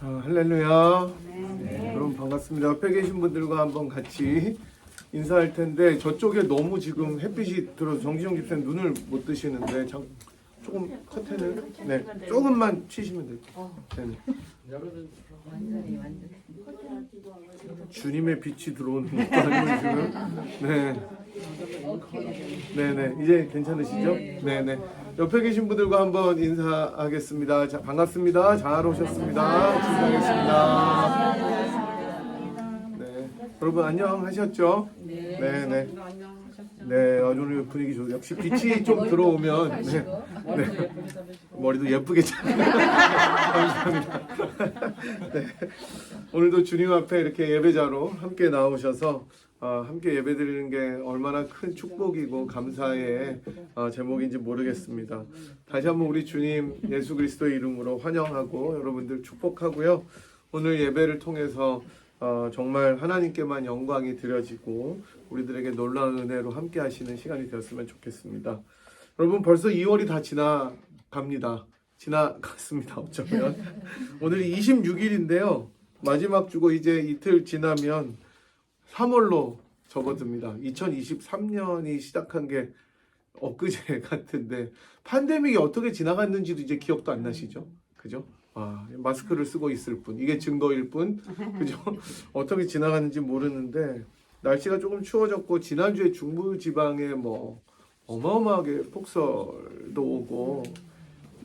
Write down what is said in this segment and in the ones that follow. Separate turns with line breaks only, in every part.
할렐루야.
네.
여러분 반갑습니다. 옆에 계신 분들과 한번 같이 인사할 텐데 저쪽에 너무 지금 햇빛이 들어서 정지영 집사님 눈을 못 뜨시는데 조금 커튼을 조금만 치시면 돼요. 네.
완전히.
주님의 빛이 들어오는 것도 아니고 지금 네네 이제 괜찮으시죠? 네네 옆에 계신 분들과 한번 인사하겠습니다. 자, 반갑습니다. 잘 오셨습니다. 인사하겠습니다. 네 여러분 안녕하셨죠? 네네 네 오늘 분위기 좋아요. 역시 빛이 좀 들어오면 네. 머리도 예쁘게 잘 감사합니다. 네. 오늘도 주님 앞에 이렇게 예배자로 함께 나오셔서 함께 예배드리는 게 얼마나 큰 축복이고 감사의 제목인지 모르겠습니다. 다시 한번 우리 주님 예수 그리스도의 이름으로 환영하고 여러분들 축복하고요. 오늘 예배를 통해서 정말 하나님께만 영광이 드려지고 우리들에게 놀라운 은혜로 함께 하시는 시간이 되었으면 좋겠습니다. 여러분 벌써 2월이 다 지나갔습니다. 어쩌면 오늘이 26일인데요. 마지막 주고 이제 이틀 지나면 3월로 접어듭니다. 2023년이 시작한 게 엊그제 같은데 팬데믹이 어떻게 지나갔는지도 이제 기억도 안 나시죠? 그죠? 마스크를 쓰고 있을 뿐 이게 증거일 뿐 그죠? 어떻게 지나갔는지 모르는데 날씨가 조금 추워졌고 지난주에 중부지방에 뭐 어마어마하게 폭설도 오고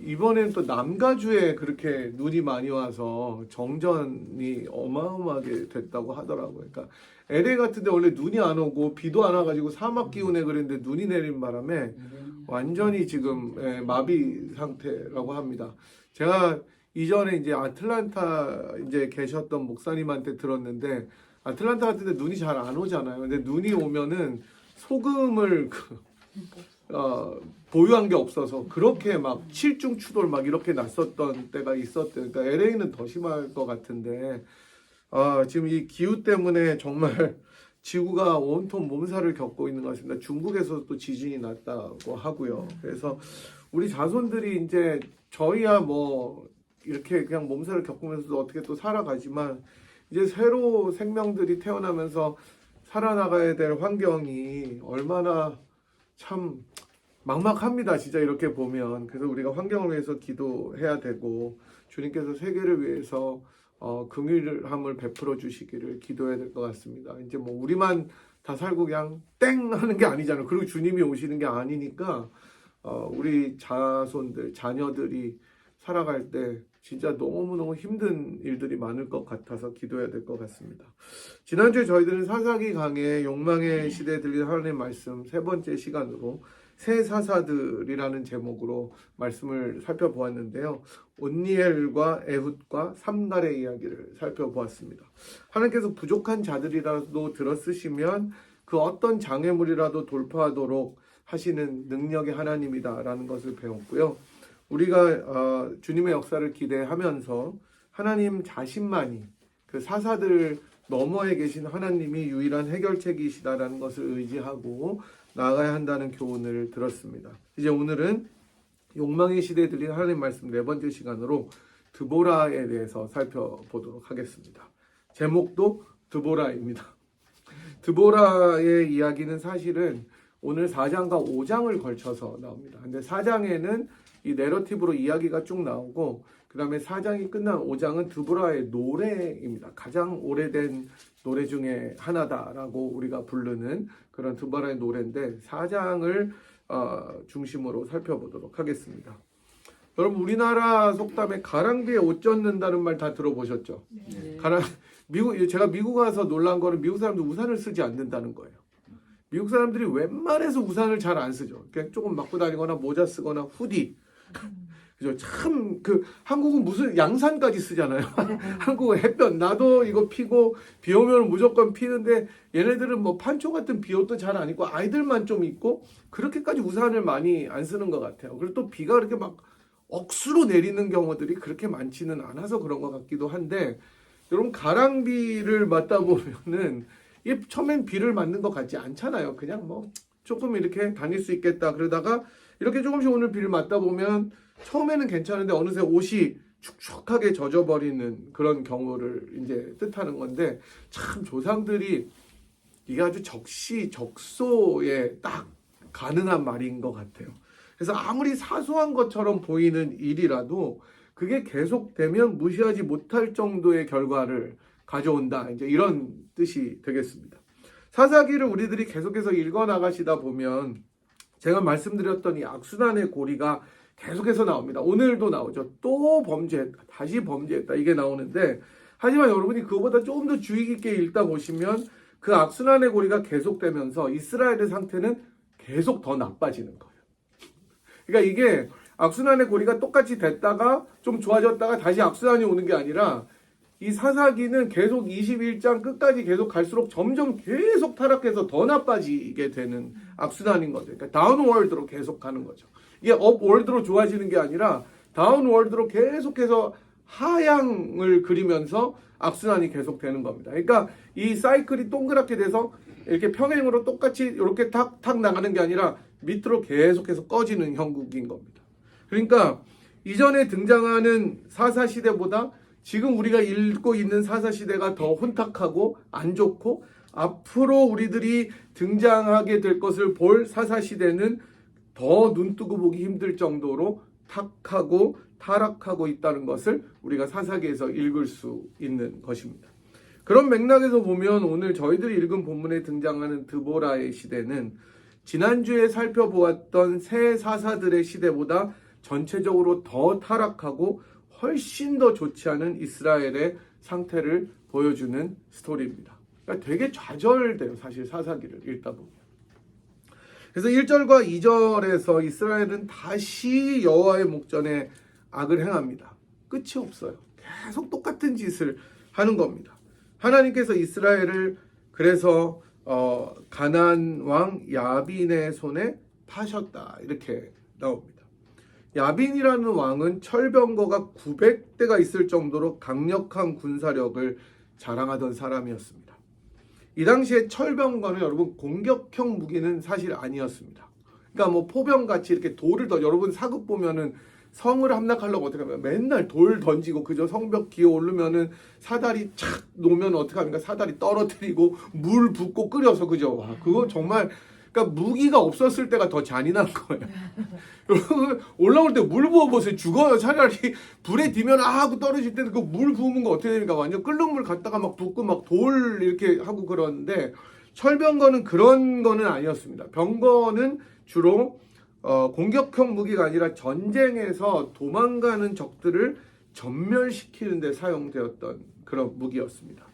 이번에는 또 남가주에 그렇게 눈이 많이 와서 정전이 어마어마하게 됐다고 하더라고요. 그러니까 LA 같은 데 원래 눈이 안 오고 비도 안 와가지고 사막 기온에 그랬는데 눈이 내린 바람에 완전히 지금 마비 상태라고 합니다. 제가 이전에 이제 아틀란타 이제 계셨던 목사님한테 들었는데 아틀란타 같은 데 눈이 잘 안 오잖아요. 근데 눈이 오면은 소금을 보유한 게 없어서 그렇게 막 칠중추돌 막 이렇게 났었던 때가 있었대요. 그러니까 LA는 더 심할 것 같은데 지금 이 기후 때문에 정말 지구가 온통 몸살을 겪고 있는 것 같습니다. 중국에서 또 지진이 났다고 하고요. 그래서 우리 자손들이 이제 저희야 뭐 이렇게 그냥 몸살을 겪으면서도 어떻게 또 살아가지만 이제 새로 생명들이 태어나면서 살아나가야 될 환경이 얼마나 참 막막합니다. 진짜 이렇게 보면. 그래서 우리가 환경을 위해서 기도해야 되고 주님께서 세계를 위해서 긍휼함을 베풀어 주시기를 기도해야 될 것 같습니다. 이제 뭐 우리만 다 살고 그냥 땡 하는 게 아니잖아요. 그리고 주님이 오시는 게 아니니까 우리 자손들, 자녀들이 살아갈 때 진짜 너무너무 힘든 일들이 많을 것 같아서 기도해야 될 것 같습니다. 지난주에 저희들은 사사기 강의 욕망의 시대에 들린 하나님의 말씀 세 번째 시간으로 새 사사들이라는 제목으로 말씀을 살펴보았는데요. 온니엘과 에훗과 삼날의 이야기를 살펴보았습니다. 하나님께서 부족한 자들이라도 들어쓰시면 그 어떤 장애물이라도 돌파하도록 하시는 능력의 하나님이다라는 것을 배웠고요. 우리가 주님의 역사를 기대하면서 하나님 자신만이 그 사사들 너머에 계신 하나님이 유일한 해결책이시다라는 것을 의지하고 나아가야 한다는 교훈을 들었습니다. 이제 오늘은 욕망의 시대에 들린 하나님 말씀 네 번째 시간으로 드보라에 대해서 살펴보도록 하겠습니다. 제목도 드보라입니다. 드보라의 이야기는 사실은 오늘 4장과 5장을 걸쳐서 나옵니다. 근데 4장에는 이 내러티브로 이야기가 쭉 나오고 그 다음에 4장이 끝난 5장은 드보라의 노래입니다. 가장 오래된 노래 중에 하나다라고 우리가 부르는 그런 드보라의 노래인데 4장을 중심으로 살펴보도록 하겠습니다. 여러분 우리나라 속담에 가랑비에 옷 젖는다는 말 다 들어보셨죠? 네. 제가 미국 가서 놀란 거는 미국 사람들 우산을 쓰지 않는다는 거예요. 미국 사람들이 웬만해서 우산을 잘 안 쓰죠. 그냥 조금 맞고 다니거나 모자 쓰거나 후디. 그죠? 참 한국은 무슨 양산까지 쓰잖아요. 한국은 햇볕 나도 이거 피고 비 오면 무조건 피는데 얘네들은 뭐 판초 같은 비옷도 잘 안 입고 아이들만 좀 입고 그렇게까지 우산을 많이 안 쓰는 것 같아요. 그리고 또 비가 그렇게 막 억수로 내리는 경우들이 그렇게 많지는 않아서 그런 것 같기도 한데 여러분 가랑비를 맞다 보면은 이게 처음엔 비를 맞는 것 같지 않잖아요. 그냥 뭐 조금 이렇게 다닐 수 있겠다 그러다가 이렇게 조금씩 오늘 비를 맞다 보면 처음에는 괜찮은데 어느새 옷이 축축하게 젖어버리는 그런 경우를 이제 뜻하는 건데, 참 조상들이 이게 아주 적시적소에 딱 가능한 말인 것 같아요. 그래서 아무리 사소한 것처럼 보이는 일이라도 그게 계속되면 무시하지 못할 정도의 결과를 가져온다. 이제 이런 뜻이 되겠습니다. 사사기를 우리들이 계속해서 읽어 나가시다 보면 제가 말씀드렸던 이 악순환의 고리가 계속해서 나옵니다. 오늘도 나오죠. 또 범죄했다. 다시 범죄했다. 이게 나오는데, 하지만 여러분이 그거보다 조금 더 주의 깊게 읽다 보시면 그 악순환의 고리가 계속되면서 이스라엘의 상태는 계속 더 나빠지는 거예요. 그러니까 이게 악순환의 고리가 똑같이 됐다가 좀 좋아졌다가 다시 악순환이 오는 게 아니라, 이 사사기는 계속 21장 끝까지 계속 갈수록 점점 계속 타락해서 더 나빠지게 되는 악순환인 거죠. 그러니까 다운월드로 계속 가는 거죠. 이게 업월드로 좋아지는 게 아니라 다운월드로 계속해서 하향을 그리면서 악순환이 계속 되는 겁니다. 그러니까 이 사이클이 동그랗게 돼서 이렇게 평행으로 똑같이 이렇게 탁탁 나가는 게 아니라 밑으로 계속해서 꺼지는 형국인 겁니다. 그러니까 이전에 등장하는 사사시대보다 지금 우리가 읽고 있는 사사시대가 더 혼탁하고 안 좋고, 앞으로 우리들이 등장하게 될 것을 볼 사사시대는 더 눈뜨고 보기 힘들 정도로 탁하고 타락하고 있다는 것을 우리가 사사기에서 읽을 수 있는 것입니다. 그런 맥락에서 보면 오늘 저희들이 읽은 본문에 등장하는 드보라의 시대는 지난주에 살펴보았던 새 사사들의 시대보다 전체적으로 더 타락하고 훨씬 더 좋지 않은 이스라엘의 상태를 보여주는 스토리입니다. 그러니까 되게 좌절돼요, 사실 사사기를 읽다 보면. 그래서 1절과 2절에서 이스라엘은 다시 여호와의 목전에 악을 행합니다. 끝이 없어요. 계속 똑같은 짓을 하는 겁니다. 하나님께서 이스라엘을 그래서 가나안 왕 야빈의 손에 파셨다, 이렇게 나옵니다. 야빈이라는 왕은 철병거가 900대가 있을 정도로 강력한 군사력을 자랑하던 사람이었습니다. 이 당시에 철병거는 여러분 공격형 무기는 사실 아니었습니다. 그러니까 뭐 포병같이 이렇게 돌을 여러분 사극 보면은 성을 함락하려고 어떻게 하면 맨날 돌 던지고, 그저 성벽 기어 오르면은 사다리 착 놓으면 어떻게 합니까? 사다리 떨어뜨리고 물 붓고 끓여서, 그죠? 와, 그거 정말, 그러니까 무기가 없었을 때가 더 잔인한 거예요. 여러분 올라올 때 물 부어보세요. 죽어요. 차라리 불에 뒤면 하고 떨어질 때는 그 물 부으면 거 어떻게 됩니까? 완전 끓는 물 갖다가 막 붓고 막 돌 이렇게 하고 그러는데, 철병거는 그런 거는 아니었습니다. 병거는 주로 공격형 무기가 아니라 전쟁에서 도망가는 적들을 전멸시키는 데 사용되었던 그런 무기였습니다.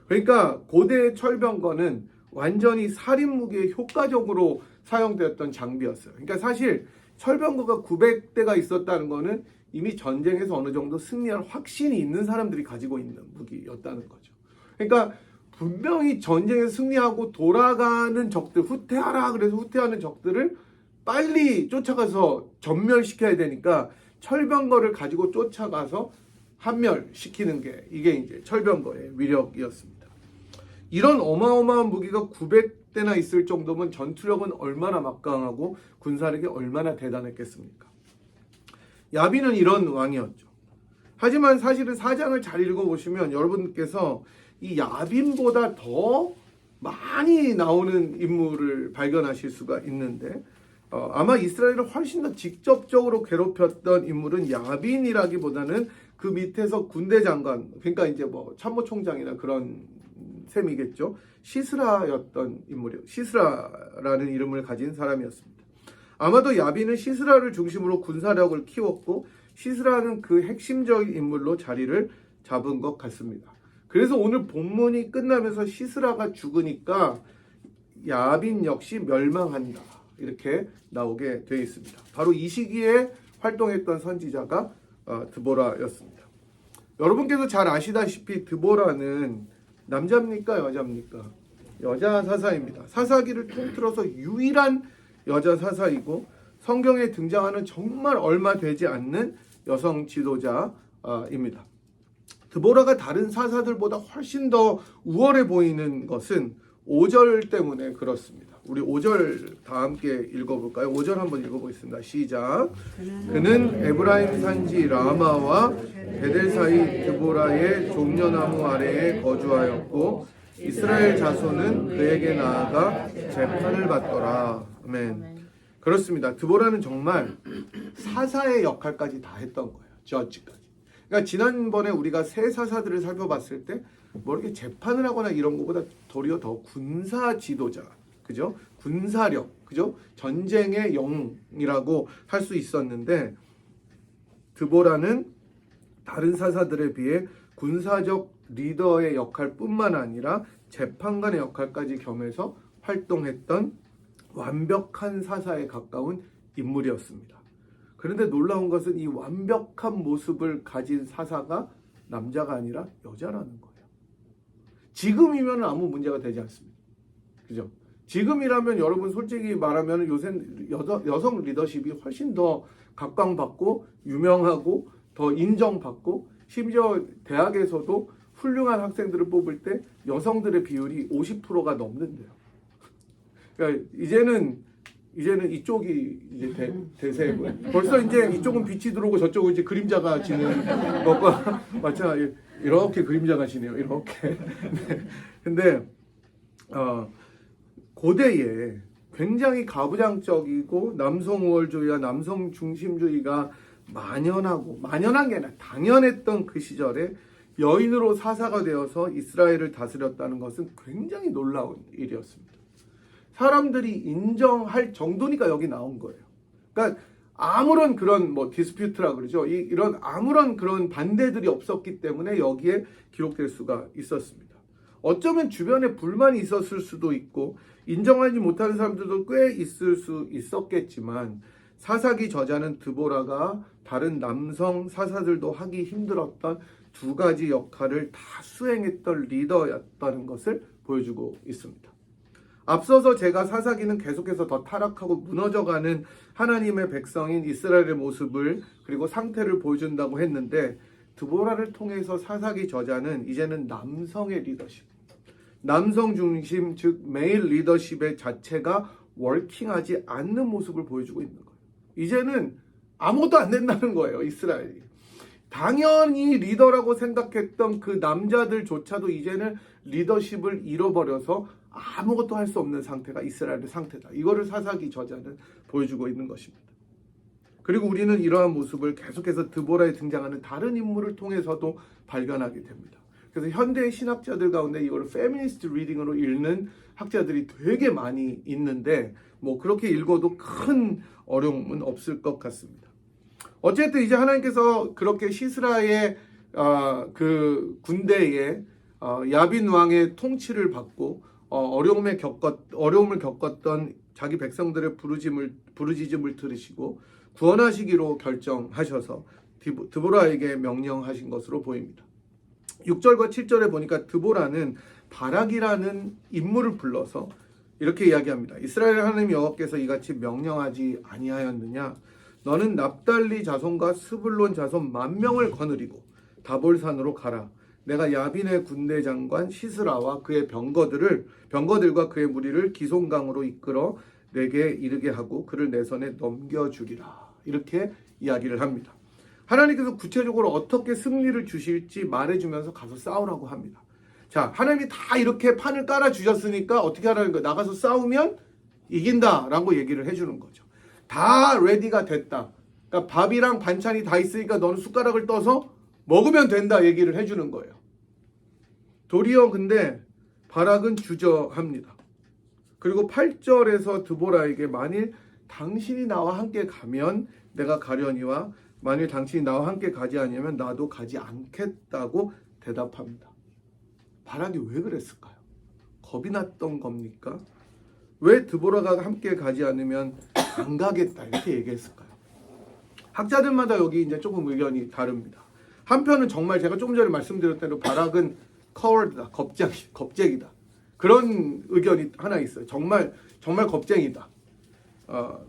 그러니까 고대의 철병거는 완전히 살인 무기에 효과적으로 사용되었던 장비였어요. 그러니까 사실 철병거가 900대가 있었다는 거는 이미 전쟁에서 어느 정도 승리할 확신이 있는 사람들이 가지고 있는 무기였다는 거죠. 그러니까 분명히 전쟁에서 승리하고 돌아가는 적들, 후퇴하라 그래서 후퇴하는 적들을 빨리 쫓아가서 전멸시켜야 되니까 철병거를 가지고 쫓아가서 함멸시키는 게 이게 이제 철병거의 위력이었습니다. 이런 어마어마한 무기가 900대나 있을 정도면 전투력은 얼마나 막강하고 군사력이 얼마나 대단했겠습니까? 야빈은 이런 왕이었죠. 하지만 사실은 사장을 잘 읽어보시면 여러분께서 이 야빈보다 더 많이 나오는 인물을 발견하실 수가 있는데, 아마 이스라엘을 훨씬 더 직접적으로 괴롭혔던 인물은 야빈이라기보다는 그 밑에서 군대 장관, 그러니까 이제 뭐 참모총장이나 그런 셈이겠죠. 시스라였던 인물이요. 시스라라는 이름을 가진 사람이었습니다. 아마도 야빈은 시스라를 중심으로 군사력을 키웠고, 시스라는 그 핵심적인 인물로 자리를 잡은 것 같습니다. 그래서 오늘 본문이 끝나면서 시스라가 죽으니까 야빈 역시 멸망한다, 이렇게 나오게 되어 있습니다. 바로 이 시기에 활동했던 선지자가 드보라였습니다. 여러분께서 잘 아시다시피 드보라는 남자입니까? 여자입니까? 여자 사사입니다. 사사기를 통틀어서 유일한 여자 사사이고 성경에 등장하는 정말 얼마 되지 않는 여성 지도자입니다. 드보라가 다른 사사들보다 훨씬 더 우월해 보이는 것은 5절 때문에 그렇습니다. 우리 5절 다 함께 읽어볼까요? 5절 한번 읽어보겠습니다. 시작. 그는 에브라임 산지 라마와 베델 사이 드보라의 종려나무 아래에 거주하였고 이스라엘 자손은 그에게 나아가 재판을 받더라. 아멘. 그렇습니다. 드보라는 정말 사사의 역할까지 다 했던 거예요. 저지까지. 그러니까 지난번에 우리가 세 사사들을 살펴봤을 때 뭐 이렇게 재판을 하거나 이런 것보다 도리어 더 군사 지도자, 그죠? 군사력, 그죠? 전쟁의 영이라고 할 수 있었는데 드보라는 다른 사사들에 비해 군사적 리더의 역할뿐만 아니라 재판관의 역할까지 겸해서 활동했던 완벽한 사사에 가까운 인물이었습니다. 그런데 놀라운 것은 이 완벽한 모습을 가진 사사가 남자가 아니라 여자라는 거예요. 지금이면 아무 문제가 되지 않습니다. 그죠? 지금이라면 여러분 솔직히 말하면 요새 여성 리더십이 훨씬 더 각광받고 유명하고 더 인정받고 심지어 대학에서도 훌륭한 학생들을 뽑을 때 여성들의 비율이 50%가 넘는데요. 그러니까 이제는 이쪽이 이제 대세고요. 벌써 이제 이쪽은 빛이 들어오고 저쪽은 이제 그림자가 지는 것과 마찬가지. 이렇게 그림자가 지네요. 이렇게. 네. 근데 고대에 굉장히 가부장적이고 남성 우월주의와 남성 중심주의가 만연한 게 아니라 당연했던 그 시절에 여인으로 사사가 되어서 이스라엘을 다스렸다는 것은 굉장히 놀라운 일이었습니다. 사람들이 인정할 정도니까 여기 나온 거예요. 그러니까 아무런 그런 디스퓨트라 그러죠. 이런 아무런 그런 반대들이 없었기 때문에 여기에 기록될 수가 있었습니다. 어쩌면 주변에 불만이 있었을 수도 있고 인정하지 못하는 사람들도 꽤 있을 수 있었겠지만 사사기 저자는 드보라가 다른 남성 사사들도 하기 힘들었던 두 가지 역할을 다 수행했던 리더였다는 것을 보여주고 있습니다. 앞서서 제가 사사기는 계속해서 더 타락하고 무너져가는 하나님의 백성인 이스라엘의 모습을 그리고 상태를 보여준다고 했는데 드보라를 통해서 사사기 저자는 이제는 남성의 리더십, 남성 중심 즉 메일 리더십의 자체가 워킹하지 않는 모습을 보여주고 있는 거예요. 이제는 아무것도 안 된다는 거예요. 이스라엘이. 당연히 리더라고 생각했던 그 남자들조차도 이제는 리더십을 잃어버려서 아무것도 할 수 없는 상태가 이스라엘의 상태다. 이거를 사사기 저자는 보여주고 있는 것입니다. 그리고 우리는 이러한 모습을 계속해서 드보라에 등장하는 다른 인물을 통해서도 발견하게 됩니다. 그래서 현대 신학자들 가운데 이거를 페미니스트 리딩으로 읽는 학자들이 되게 많이 있는데 그렇게 읽어도 큰 어려움은 없을 것 같습니다. 어쨌든 이제 하나님께서 그렇게 시스라의 그 군대에 야빈 왕의 통치를 받고 어려움을 겪었던 자기 백성들의 부르짖음을 들으시고 구원하시기로 결정하셔서 드보라에게 명령하신 것으로 보입니다. 6절과 7절에 보니까 드보라는 바락이라는 인물을 불러서 이렇게 이야기합니다. 이스라엘 하나님 여호와께서 이같이 명령하지 아니하였느냐? 너는 납달리 자손과 스불론 자손 10,000명을 거느리고 다볼산으로 가라. 내가 야빈의 군대 장관 시스라와 그의 병거들과 그의 무리를 기송강으로 이끌어 내게 이르게 하고 그를 내 손에 넘겨주리라. 이렇게 이야기를 합니다. 하나님께서 구체적으로 어떻게 승리를 주실지 말해주면서 가서 싸우라고 합니다. 자, 하나님이 다 이렇게 판을 깔아주셨으니까 어떻게 하라는 거예요? 나가서 싸우면 이긴다라고 얘기를 해주는 거죠. 다 레디가 됐다. 그러니까 밥이랑 반찬이 다 있으니까 너는 숟가락을 떠서 먹으면 된다 얘기를 해주는 거예요. 도리어 근데 바락은 주저합니다. 그리고 8절에서 드보라에게 만일 당신이 나와 함께 가면 내가 가려니와 만일 당신이 나와 함께 가지 않으면 나도 가지 않겠다고 대답합니다. 바락이 왜 그랬을까요? 겁이 났던 겁니까? 왜 드보라가 함께 가지 않으면 안 가겠다 이렇게 얘기했을까요? 학자들마다 여기 이제 조금 의견이 다릅니다. 한편은 정말 제가 조금 전에 말씀드렸던 대로 바락은 커워드다, 겁쟁이다. 그런 의견이 하나 있어요. 정말 겁쟁이다.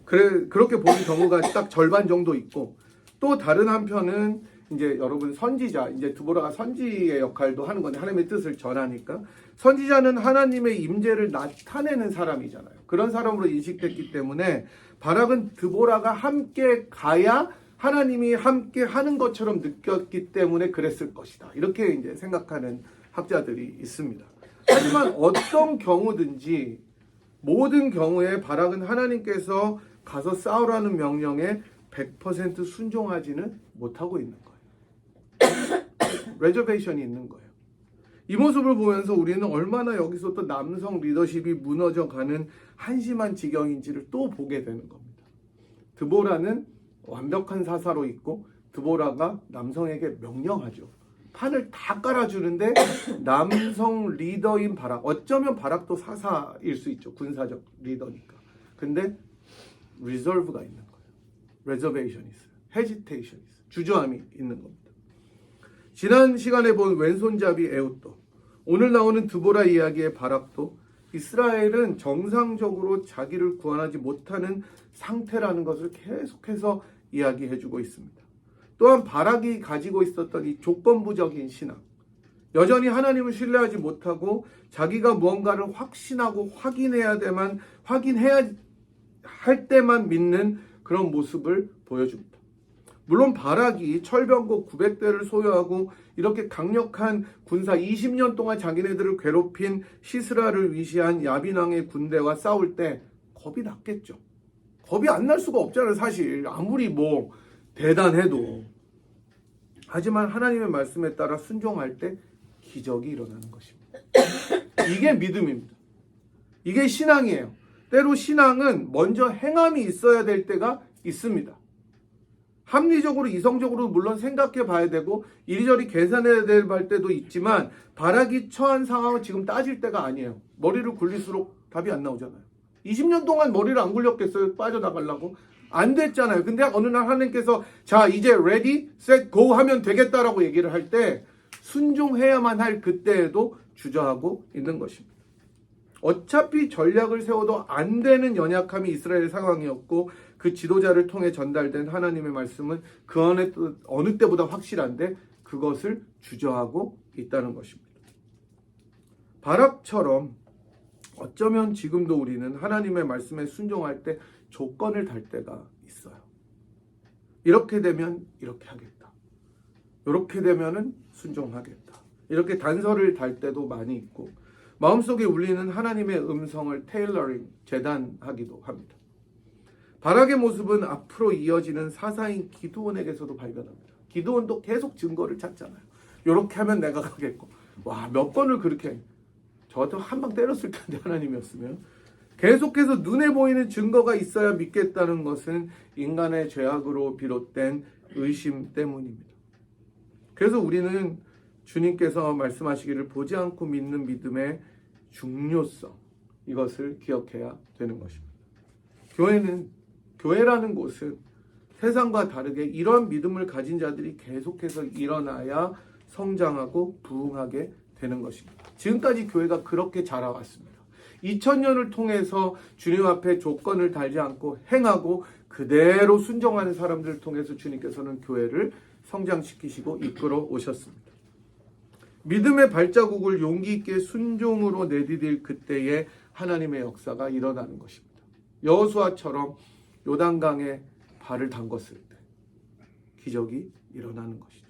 그렇게 보는 경우가 딱 절반 정도 있고, 또 다른 한편은 이제 여러분 선지자, 이제 드보라가 선지의 역할도 하는 건데 하나님의 뜻을 전하니까 선지자는 하나님의 임재를 나타내는 사람이잖아요. 그런 사람으로 인식됐기 때문에 바락은 드보라가 함께 가야 하나님이 함께 하는 것처럼 느꼈기 때문에 그랬을 것이다. 이렇게 이제 생각하는 학자들이 있습니다. 하지만 어떤 경우든지 모든 경우에 바락은 하나님께서 가서 싸우라는 명령에 100% 순종하지는 못하고 있는 거예요. 레저베이션이 있는 거예요. 이 모습을 보면서 우리는 얼마나 여기서 또 남성 리더십이 무너져가는 한심한 지경인지를 또 보게 되는 겁니다. 드보라는 완벽한 사사로 있고 드보라가 남성에게 명령하죠. 판을 다 깔아주는데 남성 리더인 바락, 어쩌면 바락도 사사일 수 있죠. 군사적 리더니까. 근데 리저브가 있는 거예요. 레저베이션이 있어요. 헤지테이션이 있어요. 주저함이 있는 겁니다. 지난 시간에 본 왼손잡이 에웃도, 오늘 나오는 드보라 이야기의 바락도 이스라엘은 정상적으로 자기를 구원하지 못하는 상태라는 것을 계속해서 이야기해주고 있습니다. 또한 바락이 가지고 있었던 이 조건부적인 신앙, 여전히 하나님을 신뢰하지 못하고 자기가 무언가를 확신하고 확인해야 할 때만 믿는 그런 모습을 보여줍니다. 물론 바락이 철병거 900대를 소유하고 이렇게 강력한 군사 20년 동안 자기네들을 괴롭힌 시스라를 위시한 야빈왕의 군대와 싸울 때 겁이 났겠죠. 겁이 안 날 수가 없잖아요. 사실 아무리 뭐 대단해도. 하지만 하나님의 말씀에 따라 순종할 때 기적이 일어나는 것입니다. 이게 믿음입니다. 이게 신앙이에요. 때로 신앙은 먼저 행함이 있어야 될 때가 있습니다. 합리적으로 이성적으로 물론 생각해 봐야 되고 이리저리 계산해야 될 때도 있지만 바락이 처한 상황은 지금 따질 때가 아니에요. 머리를 굴릴수록 답이 안 나오잖아요. 20년 동안 머리를 안 굴렸겠어요? 빠져나가려고? 안 됐잖아요. 근데 어느 날 하나님께서 자 이제 ready, set, go 하면 되겠다라고 얘기를 할 때 순종해야만 할 그때에도 주저하고 있는 것입니다. 어차피 전략을 세워도 안 되는 연약함이 이스라엘 상황이었고 그 지도자를 통해 전달된 하나님의 말씀은 그 어느 때보다 확실한데 그것을 주저하고 있다는 것입니다. 바락처럼 어쩌면 지금도 우리는 하나님의 말씀에 순종할 때 조건을 달 때가 있어요. 이렇게 되면 이렇게 하겠다. 이렇게 되면은 순종하겠다. 이렇게 단서를 달 때도 많이 있고 마음속에 울리는 하나님의 음성을 테일러링, 재단하기도 합니다. 바락의 모습은 앞으로 이어지는 사사인 기드온에게서도 발견합니다. 기드온도 계속 증거를 찾잖아요. 이렇게 하면 내가 가겠고. 와, 몇 번을 그렇게. 저도 한 방 때렸을 텐데 하나님이었으면. 계속해서 눈에 보이는 증거가 있어야 믿겠다는 것은 인간의 죄악으로 비롯된 의심 때문입니다. 그래서 우리는 주님께서 말씀하시기를 보지 않고 믿는 믿음의 중요성, 이것을 기억해야 되는 것입니다. 교회라는 곳은 세상과 다르게 이런 믿음을 가진 자들이 계속해서 일어나야 성장하고 부흥하게 되는 것입니다. 지금까지 교회가 그렇게 자라왔습니다. 2000년을 통해서 주님 앞에 조건을 달지 않고 행하고 그대로 순종하는 사람들을 통해서 주님께서는 교회를 성장시키시고 이끌어 오셨습니다. 믿음의 발자국을 용기 있게 순종으로 내디딜 그때에 하나님의 역사가 일어나는 것입니다. 여호수아처럼 요단강에 발을 담궜을 때 기적이 일어나는 것이죠.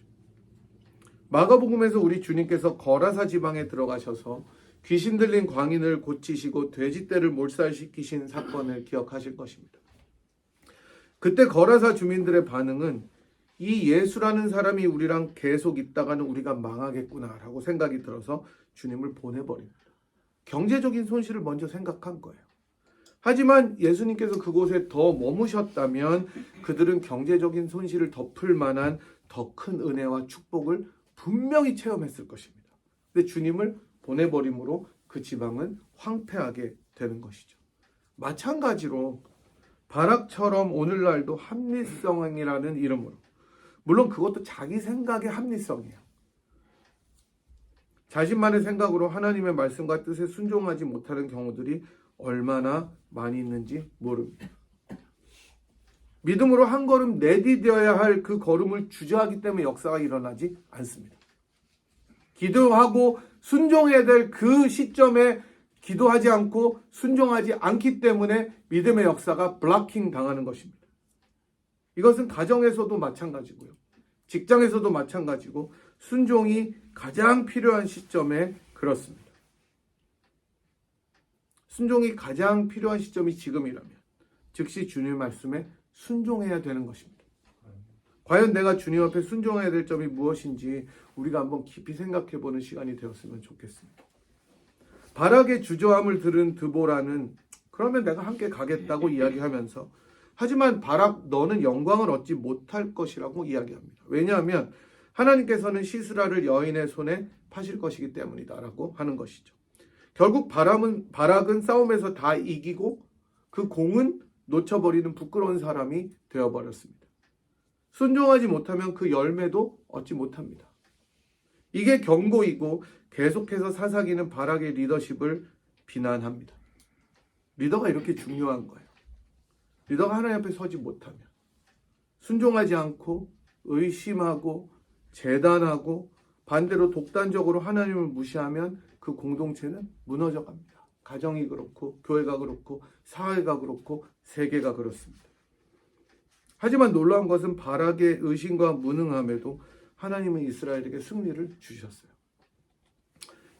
마가복음에서 우리 주님께서 거라사 지방에 들어가셔서 귀신 들린 광인을 고치시고 돼지떼를 몰살시키신 사건을 기억하실 것입니다. 그때 거라사 주민들의 반응은 이 예수라는 사람이 우리랑 계속 있다가는 우리가 망하겠구나라고 생각이 들어서 주님을 보내버립니다. 경제적인 손실을 먼저 생각한 거예요. 하지만 예수님께서 그곳에 더 머무셨다면 그들은 경제적인 손실을 덮을 만한 더 큰 은혜와 축복을 분명히 체험했을 것입니다. 근데 주님을 보내버림으로 그 지방은 황폐하게 되는 것이죠. 마찬가지로 바락처럼 오늘날도 합리성이라는 이름으로, 물론 그것도 자기 생각의 합리성이에요. 자신만의 생각으로 하나님의 말씀과 뜻에 순종하지 못하는 경우들이 얼마나 많이 있는지 모릅니다. 믿음으로 한 걸음 내디뎌야 할 그 걸음을 주저하기 때문에 역사가 일어나지 않습니다. 기도하고 순종해야 될 그 시점에 기도하지 않고 순종하지 않기 때문에 믿음의 역사가 블락킹 당하는 것입니다. 이것은 가정에서도 마찬가지고요. 직장에서도 마찬가지고 순종이 가장 필요한 시점에 그렇습니다. 순종이 가장 필요한 시점이 지금이라면 즉시 주님 말씀에 순종해야 되는 것입니다. 과연 내가 주님 앞에 순종해야 될 점이 무엇인지 우리가 한번 깊이 생각해 보는 시간이 되었으면 좋겠습니다. 바락의 주저함을 들은 드보라는 그러면 내가 함께 가겠다고 이야기하면서 하지만 바락 너는 영광을 얻지 못할 것이라고 이야기합니다. 왜냐하면 하나님께서는 시스라를 여인의 손에 파실 것이기 때문이다라고 하는 것이죠. 결국 바락은 싸움에서 다 이기고 그 공은 놓쳐버리는 부끄러운 사람이 되어버렸습니다. 순종하지 못하면 그 열매도 얻지 못합니다. 이게 경고이고 계속해서 사사기는 바락의 리더십을 비난합니다. 리더가 이렇게 중요한 거예요. 리더가 하나님 앞에 서지 못하면 순종하지 않고 의심하고 재단하고 반대로 독단적으로 하나님을 무시하면 그 공동체는 무너져 갑니다. 가정이 그렇고 교회가 그렇고 사회가 그렇고 세계가 그렇습니다. 하지만 놀라운 것은 바락의 의심과 무능함에도 하나님은 이스라엘에게 승리를 주셨어요.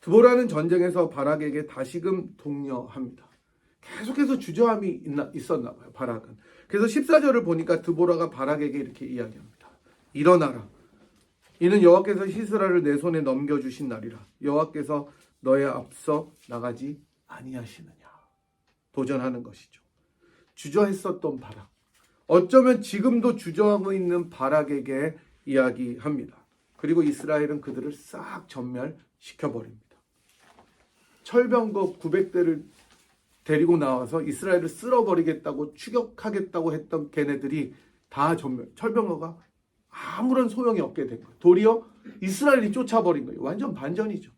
드보라는 전쟁에서 바락에게 다시금 독려합니다. 계속해서 주저함이 있었나 봐요. 바락은. 그래서 14절을 보니까 드보라가 바락에게 이렇게 이야기합니다. 일어나라. 이는 여호와께서 시스라를 내 손에 넘겨주신 날이라. 여호와께서 너의 앞서 나가지 아니하시느냐. 도전하는 것이죠. 주저했었던 바락. 어쩌면 지금도 주저하고 있는 바락에게 이야기합니다. 그리고 이스라엘은 그들을 싹 전멸시켜버립니다. 철병거 900대를 데리고 나와서 이스라엘을 쓸어버리겠다고 추격하겠다고 했던 걔네들이 다 철병거가 아무런 소용이 없게 된 거예요. 도리어 이스라엘이 쫓아버린 거예요. 완전 반전이죠.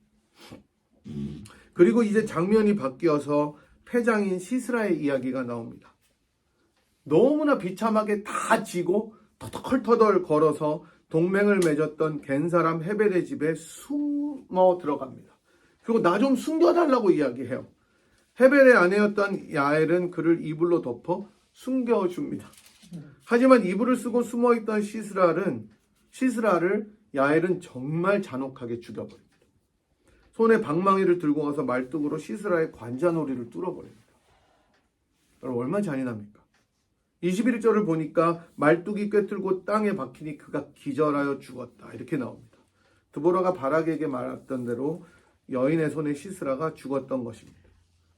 그리고 이제 장면이 바뀌어서 패장인 시스라의 이야기가 나옵니다. 너무나 비참하게 다 지고 터덜터덜 걸어서 동맹을 맺었던 겐사람 헤벨의 집에 숨어 들어갑니다. 그리고 나 좀 숨겨달라고 이야기해요. 헤벨의 아내였던 야엘은 그를 이불로 덮어 숨겨줍니다. 하지만 이불을 쓰고 숨어있던 시스라를 야엘은 정말 잔혹하게 죽여버립니다. 손에 방망이를 들고 가서 말뚝으로 시스라의 관자놀이를 뚫어버립니다. 여러분 얼마나 잔인합니까? 21절을 보니까 말뚝이 꿰뚫고 땅에 박히니 그가 기절하여 죽었다. 이렇게 나옵니다. 드보라가 바락에게 말했던 대로 여인의 손에 시스라가 죽었던 것입니다.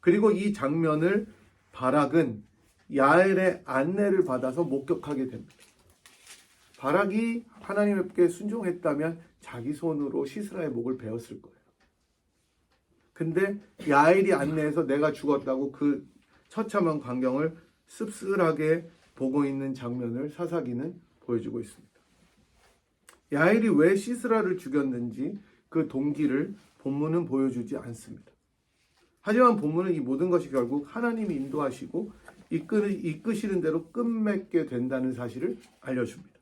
그리고 이 장면을 바락은 야엘의 안내를 받아서 목격하게 됩니다. 바락이 하나님께 순종했다면 자기 손으로 시스라의 목을 베었을 거예요. 근데 야엘이 안내해서 내가 죽었다고 그 처참한 광경을 씁쓸하게 보고 있는 장면을 사사기는 보여주고 있습니다. 야엘이 왜 시스라를 죽였는지 그 동기를 본문은 보여주지 않습니다. 하지만 본문은 이 모든 것이 결국 하나님이 인도하시고 이끄시는 대로 끝맺게 된다는 사실을 알려줍니다.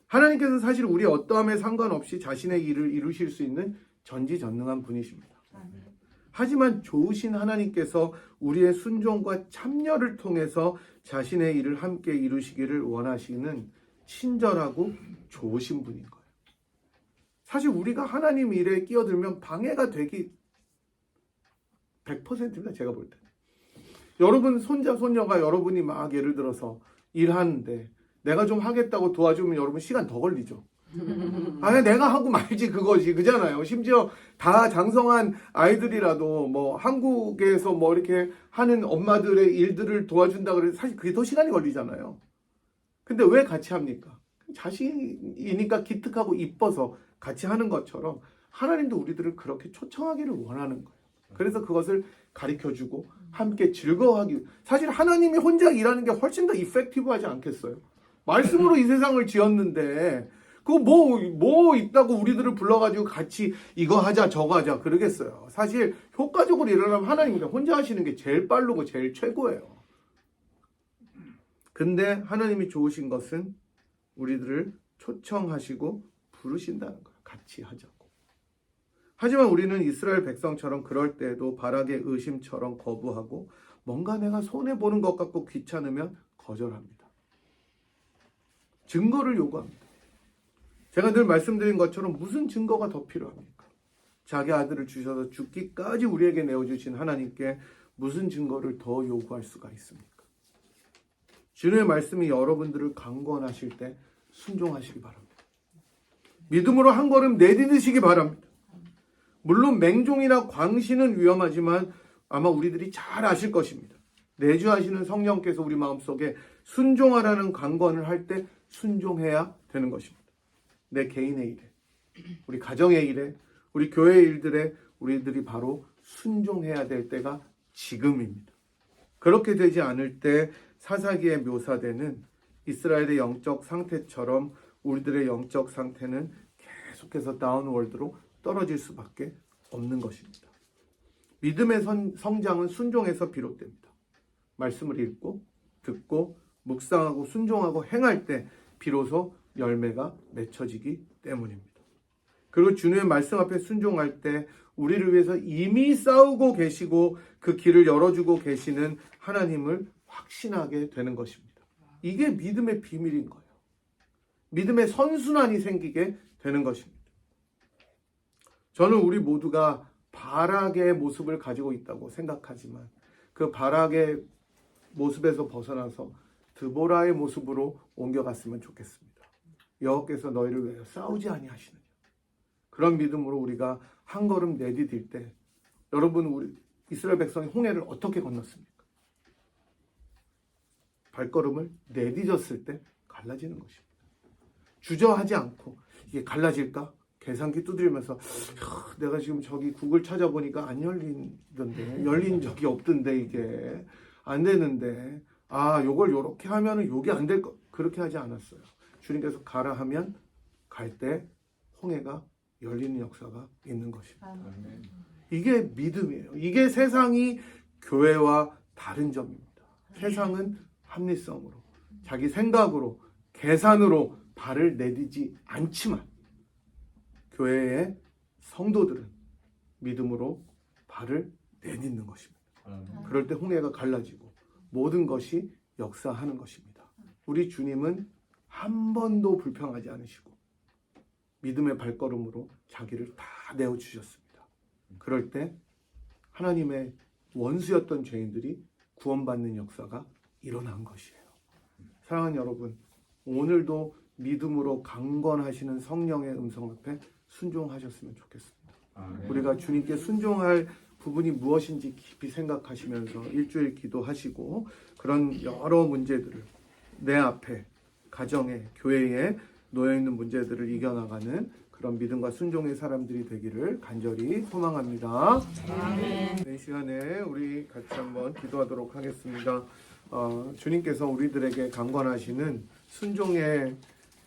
하나님께서는 사실 우리 어떠함에 상관없이 자신의 일을 이루실 수 있는 전지전능한 분이십니다. 하지만 좋으신 하나님께서 우리의 순종과 참여를 통해서 자신의 일을 함께 이루시기를 원하시는 친절하고 좋으신 분인 거예요. 사실 우리가 하나님 일에 끼어들면 방해가 되기 100%입니다. 제가 볼 때. 여러분 손자 손녀가 여러분이 막 예를 들어서 일하는데 내가 좀 하겠다고 도와주면 여러분 시간 더 걸리죠. 아니 내가 하고 말지 그거지 그잖아요. 심지어 다 장성한 아이들이라도 뭐 한국에서 뭐 이렇게 하는 엄마들의 일들을 도와준다 그래서 사실 그게 더 시간이 걸리잖아요. 근데 왜 같이 합니까? 자식이니까 기특하고 이뻐서 같이 하는 것처럼 하나님도 우리들을 그렇게 초청하기를 원하는 거예요. 그래서 그것을 가르쳐주고 함께 즐거워하기. 사실 하나님이 혼자 일하는 게 훨씬 더 이펙티브하지 않겠어요? 말씀으로 이 세상을 지었는데 그거 뭐 있다고 우리들을 불러가지고 같이 이거 하자 저거 하자 그러겠어요. 사실 효과적으로 일하려면 하나님이 혼자 하시는 게 제일 빠르고 제일 최고예요. 근데 하나님이 좋으신 것은 우리들을 초청하시고 부르신다는 거예요. 같이 하자고. 하지만 우리는 이스라엘 백성처럼 그럴 때에도 바락의 의심처럼 거부하고 뭔가 내가 손해보는 것 같고 귀찮으면 거절합니다. 증거를 요구합니다. 제가 늘 말씀드린 것처럼 무슨 증거가 더 필요합니까? 자기 아들을 주셔서 죽기까지 우리에게 내어주신 하나님께 무슨 증거를 더 요구할 수가 있습니까? 주님의 말씀이 여러분들을 강권하실 때 순종하시기 바랍니다. 믿음으로 한 걸음 내디디시기 바랍니다. 물론 맹종이나 광신은 위험하지만 아마 우리들이 잘 아실 것입니다. 내주하시는 성령께서 우리 마음속에 순종하라는 강권을 할 때 순종해야 되는 것입니다. 내 개인의 일에, 우리 가정의 일에, 우리 교회 일들에 우리들이 바로 순종해야 될 때가 지금입니다. 그렇게 되지 않을 때 사사기에 묘사되는 이스라엘의 영적 상태처럼 우리들의 영적 상태는 계속해서 다운월드로 떨어질 수밖에 없는 것입니다. 믿음의 성장은 순종에서 비롯됩니다. 말씀을 읽고 듣고 묵상하고 순종하고 행할 때 비로소 열매가 맺혀지기 때문입니다. 그리고 주님의 말씀 앞에 순종할 때 우리를 위해서 이미 싸우고 계시고 그 길을 열어주고 계시는 하나님을 확신하게 되는 것입니다. 이게 믿음의 비밀인 거예요. 믿음의 선순환이 생기게 되는 것입니다. 저는 우리 모두가 바락의 모습을 가지고 있다고 생각하지만 그 바락의 모습에서 벗어나서 드보라의 모습으로 옮겨갔으면 좋겠습니다. 여호와께서 너희를 위하여 싸우지 아니하시느냐. 그런 믿음으로 우리가 한 걸음 내디딜 때 여러분 우리 이스라엘 백성이 홍해를 어떻게 건넜습니까? 발걸음을 내디뎠을 때 갈라지는 것입니다. 주저하지 않고 이게 갈라질까? 계산기 두드리면서 내가 지금 저기 구글 찾아보니까 안 열리던데 열린 적이 없던데 이게 안 되는데 요걸 요렇게 하면은 요게 안 될 거 그렇게 하지 않았어요. 주님께서 가라 하면 갈 때 홍해가 열리는 역사가 있는 것입니다. 이게 믿음이에요. 이게 세상이 교회와 다른 점입니다. 세상은 합리성으로 자기 생각으로 계산으로 발을 내디지 않지만 교회의 성도들은 믿음으로 발을 내딛는 것입니다. 그럴 때 홍해가 갈라지고 모든 것이 역사하는 것입니다. 우리 주님은 한 번도 불평하지 않으시고 믿음의 발걸음으로 자기를 다 내어주셨습니다. 그럴 때 하나님의 원수였던 죄인들이 구원받는 역사가 일어난 것이에요. 사랑하는 여러분, 오늘도 믿음으로 강권하시는 성령의 음성 앞에 순종하셨으면 좋겠습니다. 우리가 주님께 순종할 부분이 무엇인지 깊이 생각하시면서 일주일 기도하시고 그런 여러 문제들을 내 앞에 가정에 교회에 놓여있는 문제들을 이겨나가는 그런 믿음과 순종의 사람들이 되기를 간절히 소망합니다. 아멘. 이 시간에 우리 같이 한번 기도하도록 하겠습니다. 주님께서 우리들에게 강권하시는 순종의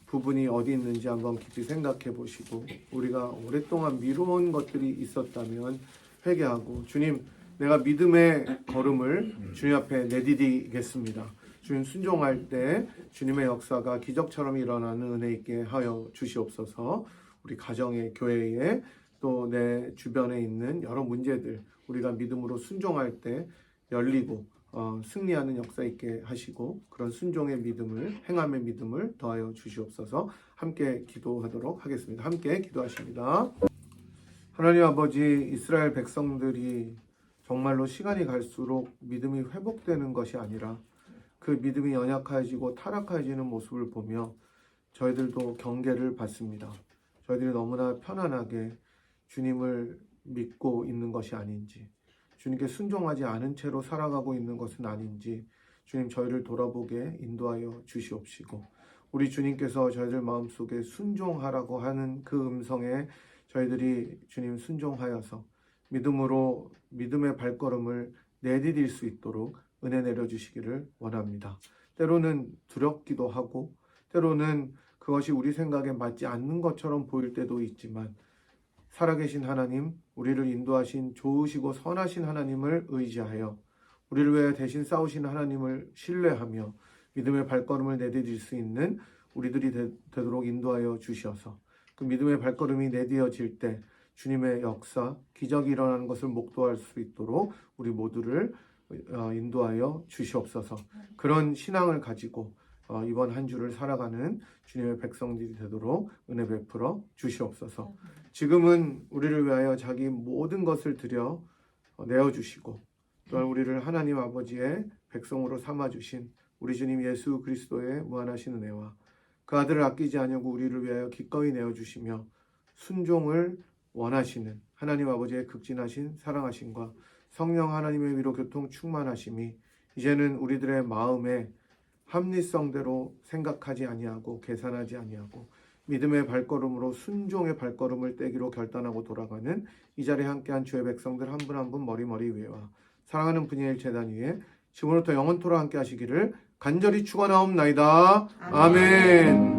부분이 어디 있는지 한번 깊이 생각해 보시고 우리가 오랫동안 미뤄온 것들이 있었다면 회개하고 주님 내가 믿음의 걸음을 주님 앞에 내디디겠습니다. 주님 순종할 때 주님의 역사가 기적처럼 일어나는 은혜 있게 하여 주시옵소서. 우리 가정의 교회에 또 내 주변에 있는 여러 문제들 우리가 믿음으로 순종할 때 열리고 승리하는 역사 있게 하시고 그런 순종의 믿음을 행함의 믿음을 더하여 주시옵소서. 함께 기도하도록 하겠습니다. 함께 기도하십니다. 하나님 아버지, 이스라엘 백성들이 정말로 시간이 갈수록 믿음이 회복되는 것이 아니라 그 믿음이 연약해지고 타락해지는 모습을 보며 저희들도 경계를 받습니다. 저희들이 너무나 편안하게 주님을 믿고 있는 것이 아닌지, 주님께 순종하지 않은 채로 살아가고 있는 것은 아닌지 주님 저희를 돌아보게 인도하여 주시옵시고 우리 주님께서 저희들 마음속에 순종하라고 하는 그 음성에 저희들이 주님 순종하여서 믿음으로 믿음의 발걸음을 내디딜 수 있도록 은혜 내려주시기를 원합니다. 때로는 두렵기도 하고 때로는 그것이 우리 생각에 맞지 않는 것처럼 보일 때도 있지만 살아계신 하나님, 우리를 인도하신 좋으시고 선하신 하나님을 의지하여 우리를 위해 대신 싸우신 하나님을 신뢰하며 믿음의 발걸음을 내디딜 수 있는 우리들이 되도록 인도하여 주셔서 그 믿음의 발걸음이 내디어질 때 주님의 역사, 기적이 일어나는 것을 목도할 수 있도록 우리 모두를 인도하여 주시옵소서. 그런 신앙을 가지고 이번 한 주를 살아가는 주님의 백성들이 되도록 은혜 베풀어 주시옵소서. 지금은 우리를 위하여 자기 모든 것을 드려 내어주시고 또한 우리를 하나님 아버지의 백성으로 삼아주신 우리 주님 예수 그리스도의 무한하신 은혜와 그 아들을 아끼지 아니하고 우리를 위하여 기꺼이 내어주시며 순종을 원하시는 하나님 아버지의 극진하신 사랑하심과 성령 하나님의 위로 교통 충만하심이 이제는 우리들의 마음에 합리성대로 생각하지 아니하고 계산하지 아니하고 믿음의 발걸음으로 순종의 발걸음을 떼기로 결단하고 돌아가는 이 자리에 함께한 주의 백성들 한 분 한 분 머리 위에와 사랑하는 분야의 재단 위에 지금부터 영원토록 함께 하시기를 간절히 축원하옵나이다. 아멘.